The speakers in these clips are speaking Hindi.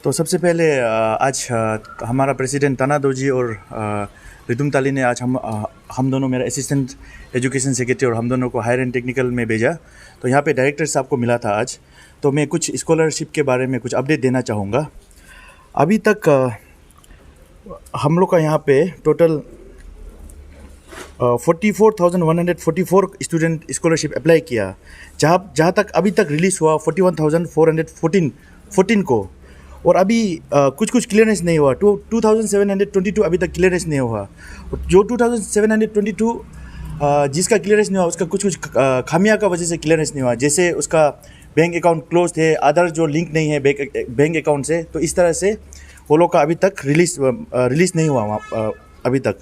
तो सबसे पहले आज हमारा प्रेसिडेंट ताना दोजी और रितुम ताली ने आज हम दोनों, मेरा असिस्टेंट एजुकेशन सेक्रेटरी और हम दोनों को हायर एंड टेक्निकल में भेजा। तो यहाँ पे डायरेक्टर साहब को मिला था आज। तो मैं कुछ स्कॉलरशिप के बारे में कुछ अपडेट देना चाहूँगा। अभी तक हम लोग का यहाँ पे टोटल 44,144 स्टूडेंट स्कॉलरशिप अप्लाई किया, जहाँ तक अभी तक रिलीज़ हुआ 41,414 को। और अभी कुछ क्लियरेंस नहीं हुआ। 2,722 अभी तक क्लियरेंस नहीं हुआ। जो 2,722 जिसका क्लियरेंस नहीं हुआ उसका कुछ खामियां का वजह से क्लियरेंस नहीं हुआ। जैसे उसका बैंक अकाउंट क्लोज थे, आधार जो लिंक नहीं है बैंक अकाउंट से, तो इस तरह से वो लोग का अभी तक रिलीज़ नहीं हुआ वहाँ अभी तक।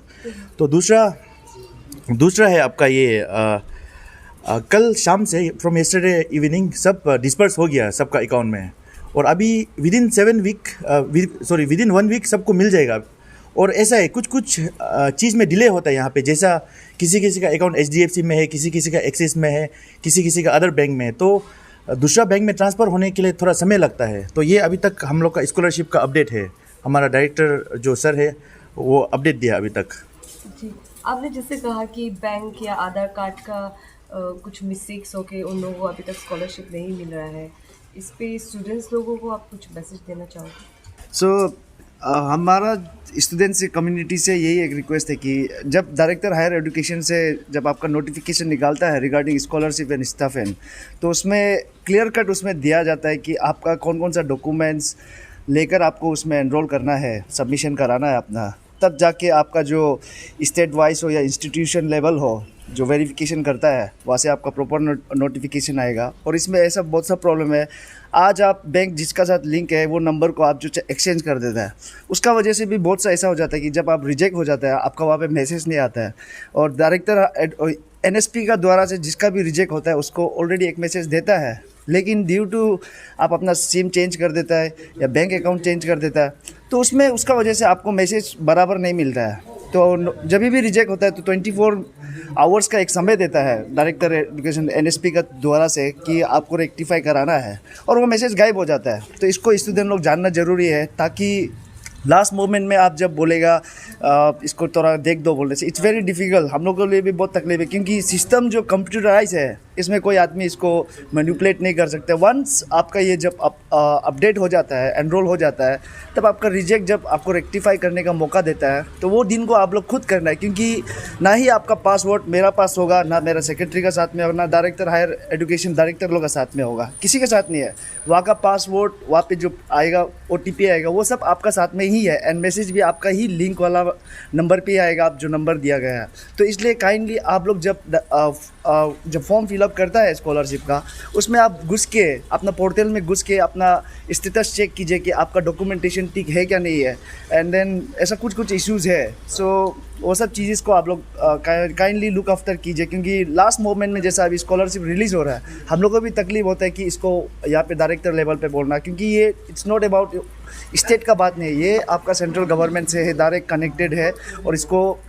तो दूसरा है आपका ये कल शाम से फ्रॉम येस्टरडे इवनिंग सब डिस्पर्स हो गया सबका अकाउंट में। और अभी विदिन 1 वीक सबको मिल जाएगा। और ऐसा है कुछ चीज़ में डिले होता है यहाँ पे। जैसा किसी का अकाउंट HDFC में है, किसी का एक्सिस में है, किसी का अदर बैंक में है, तो दूसरा बैंक में ट्रांसफ़र होने के लिए थोड़ा समय लगता है। तो ये अभी तक हम लोग का स्कॉलरशिप का अपडेट है। हमारा डायरेक्टर जो सर है वो अपडेट दिया अभी तक। जी, आपने जैसे कहा कि बैंक या आधार कार्ड का कुछ मिस्टेक्स हो के उन लोगों को अभी तक स्कॉलरशिप नहीं मिल रहा है, इस पे स्टूडेंट्स लोगों को आप कुछ मैसेज देना चाहोगे? हमारा स्टूडेंट से कम्युनिटी से यही एक रिक्वेस्ट है कि जब डायरेक्टर हायर एजुकेशन से जब आपका नोटिफिकेशन निकालता है रिगार्डिंग स्कॉलरशिप एंड स्टाइपेंड, तो उसमें क्लियर कट उसमें दिया जाता है कि आपका कौन कौन सा डॉक्यूमेंट्स लेकर आपको उसमें एनरोल करना है, सबमिशन कराना है अपना। तब जाके आपका जो स्टेट वाइज हो या इंस्टीट्यूशन लेवल हो जो वेरिफिकेशन करता है, वहाँ से आपका प्रॉपर नोटिफिकेशन आएगा। और इसमें ऐसा बहुत सा प्रॉब्लम है, आज आप बैंक जिसका साथ लिंक है वो नंबर को आप जो एक्सचेंज कर देता है, उसका वजह से भी बहुत सा ऐसा हो जाता है कि जब आप रिजेक्ट हो जाता है आपका वहाँ पे मैसेज नहीं आता है। और डायरेक्टर NSP का द्वारा से जिसका भी रिजेक्ट होता है उसको ऑलरेडी एक मैसेज देता है, लेकिन ड्यू टू आप अपना सिम चेंज कर देता है या बैंक अकाउंट चेंज कर देता है, तो उसमें उसका वजह से आपको मैसेज बराबर नहीं मिलता है। तो जब भी रिजेक्ट होता है तो 24 आवर्स का एक समय देता है डायरेक्टर एजुकेशन NSP का द्वारा से कि आपको रेक्टिफाई कराना है, और वो मैसेज गायब हो जाता है। तो इसको स्टूडेंट लोग जानना ज़रूरी है, ताकि लास्ट मोमेंट में आप जब बोलेगा इसको थोड़ा देख दो बोलने से इट्स वेरी डिफ़िकल्ट। हम लोग के लिए भी बहुत तकलीफ है, क्योंकि सिस्टम जो कंप्यूटराइज है इसमें कोई आदमी इसको मैनिपुलेट नहीं कर सकता। वंस आपका ये जब अपडेट हो जाता है, एनरोल हो जाता है, तब आपका रिजेक्ट जब आपको रेक्टिफाई करने का मौका देता है, तो वो दिन को आप लोग खुद करना है। क्योंकि ना ही आपका पासवर्ड मेरा पास होगा, ना मेरा सेक्रेटरी का साथ में होगा, ना डायरेक्टर हायर एजुकेशन डायरेक्टर लोग का साथ में होगा, किसी के साथ नहीं है। वहाँ का पासवर्ड, वहाँ पे जो आएगा OTP आएगा, वो सब आपका साथ में ही है। एंड मैसेज भी आपका ही लिंक वाला नंबर पे आएगा, आप जो नंबर दिया गया है। तो इसलिए काइंडली आप लोग जब फॉर्म फिलअप करता है स्कॉलरशिप का, उसमें आप घुस के अपना पोर्टल में घुस के अपना स्टेटस चेक कीजिए कि आपका डॉक्यूमेंटेशन ठीक है क्या नहीं है। एंड देन ऐसा कुछ इश्यूज़ है, सो वो सब चीज़ को आप लोग काइंडली लुक आफ्टर कीजिए। क्योंकि लास्ट मोमेंट में जैसा अभी स्कॉलरशिप रिलीज़ हो रहा है, हम लोग को भी तकलीफ होता है कि इसको यहाँ पे डायरेक्टर लेवल पे बोलना, क्योंकि ये इट्स नॉट अबाउट स्टेट का बात नहीं है, ये आपका सेंट्रल गवर्नमेंट से है, डायरेक्ट कनेक्टेड है। और इसको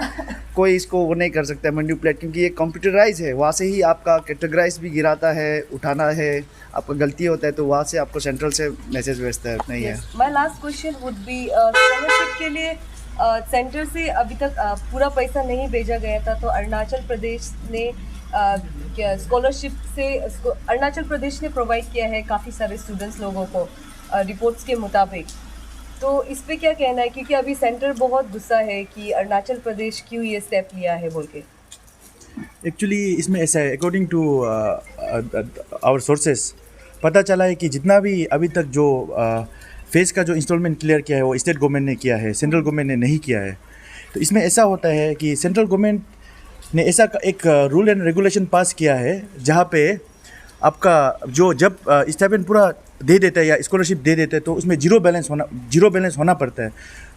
कोई वो नहीं कर सकता है मैनिपुलेट, क्योंकि ये कंप्यूटराइज है। वहाँ से ही आपका कैटेगराइज भी गिराता है, उठाना है, आपका गलती होता है तो वहाँ से आपको सेंट्रल से मैसेज भेजता है। नहीं है। My last question would be, scholarship के लिए सेंटर से अभी तक पूरा पैसा नहीं भेजा गया था, तो अरुणाचल प्रदेश ने स्कॉलरशिप से अरुणाचल प्रदेश ने प्रोवाइड किया है काफ़ी सारे स्टूडेंट्स लोगों को रिपोर्ट्स के मुताबिक। तो इस पे क्या कहना है, क्योंकि अभी सेंटर बहुत गुस्सा है कि अरुणाचल प्रदेश क्यों ये स्टेप लिया है बोल के। एक्चुअली इसमें ऐसा है, अकॉर्डिंग टू आवर सोर्सेस पता चला है कि जितना भी अभी तक जो फेस का जो इंस्टॉलमेंट क्लियर किया है वो स्टेट गवर्नमेंट ने किया है, सेंट्रल गवर्नमेंट ने नहीं किया है। तो इसमें ऐसा होता है कि सेंट्रल गवर्नमेंट ने ऐसा एक रूल एंड रेगुलेशन पास किया है, जहाँ पे आपका जब स्टाइपेंड पूरा दे देता है या स्कॉलरशिप दे देते हैं, तो उसमें जीरो बैलेंस होना पड़ता है।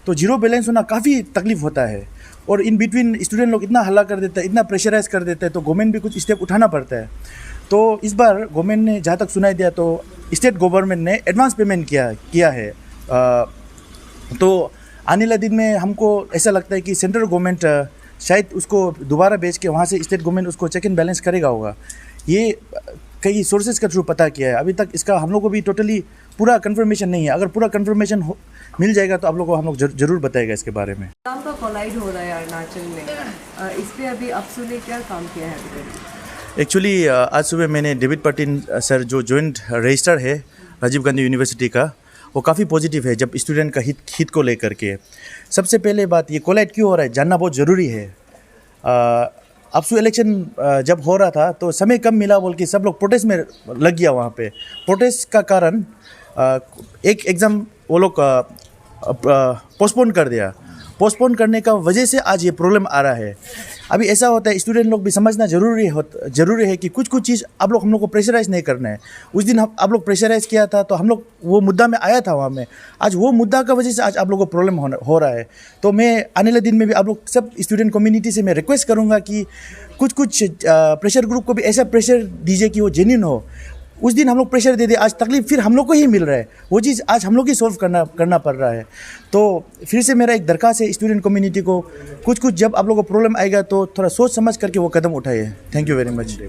तो जीरो बैलेंस होना काफ़ी तकलीफ होता है, और इन बिटवीन स्टूडेंट लोग इतना हल्ला कर देता है, इतना प्रेशराइज कर देता है, तो गवर्नमेंट भी कुछ स्टेप उठाना पड़ता है। तो इस बार गवर्नमेंट ने जहाँ तक सुनाई दिया तो स्टेट गवर्नमेंट ने एडवांस पेमेंट किया है। तो आने वाले दिन में हमको ऐसा लगता है कि सेंट्रल गवर्नमेंट शायद उसको दोबारा भेज के वहाँ से स्टेट गवर्नमेंट उसको चेक एंड बैलेंस करेगा होगा। ये कई सोर्सेज का थ्रू पता किया है। अभी तक इसका हम लोग को भी टोटली पूरा कंफर्मेशन नहीं है। अगर पूरा कंफर्मेशन मिल जाएगा तो आप लोगों को हम लोग जरूर बताएगा इसके बारे में। काम का कोलाइड हो रहा है अरुणाचल में, इस पे अभी अप्सू ने क्या काम किया है अभी तक? एक्चुअली आज सुबह मैंने डेविड पाटिन सर जो जॉइंट रजिस्ट्रार है राजीव गांधी यूनिवर्सिटी का, वो काफ़ी पॉजिटिव है जब स्टूडेंट का हित को लेकर के। सबसे पहले बात ये कोलाइड क्यों हो रहा है जानना बहुत ज़रूरी है। अप्सू इलेक्शन जब हो रहा था तो समय कम मिला बोल के सब लोग प्रोटेस्ट में लग गया। वहाँ पे प्रोटेस्ट का कारण एक एग्ज़ाम वो लोग पोस्टपोन कर दिया। पोस्टपोन करने का वजह से आज ये प्रॉब्लम आ रहा है। अभी ऐसा होता है, स्टूडेंट लोग भी समझना ज़रूरी है कि कुछ चीज़ आप लोग को प्रेशराइज़ नहीं करना है। उस दिन आप लोग प्रेशराइज़ किया था तो हम लोग वो मुद्दा में आया था वहाँ में। आज वो मुद्दा का वजह से आज आप लोगों को प्रॉब्लम हो रहा है। तो मैं आने वाले दिन में भी आप लोग सब स्टूडेंट कम्युनिटी से मैं रिक्वेस्ट करूँगा कि कुछ प्रेशर ग्रुप को भी ऐसा प्रेशर दीजिए कि वो जेन्युइन हो। उस दिन हम लोग प्रेशर दे दे, आज तकलीफ फिर हम लोग को ही मिल रहा है। वो चीज़ आज हम लोग ही सॉल्व करना पड़ रहा है। तो फिर से मेरा एक दरख्वास्त है स्टूडेंट कम्युनिटी को, कुछ जब आप लोगों को प्रॉब्लम आएगा तो थोड़ा सोच समझ करके वो कदम उठाइए। Thank you very much.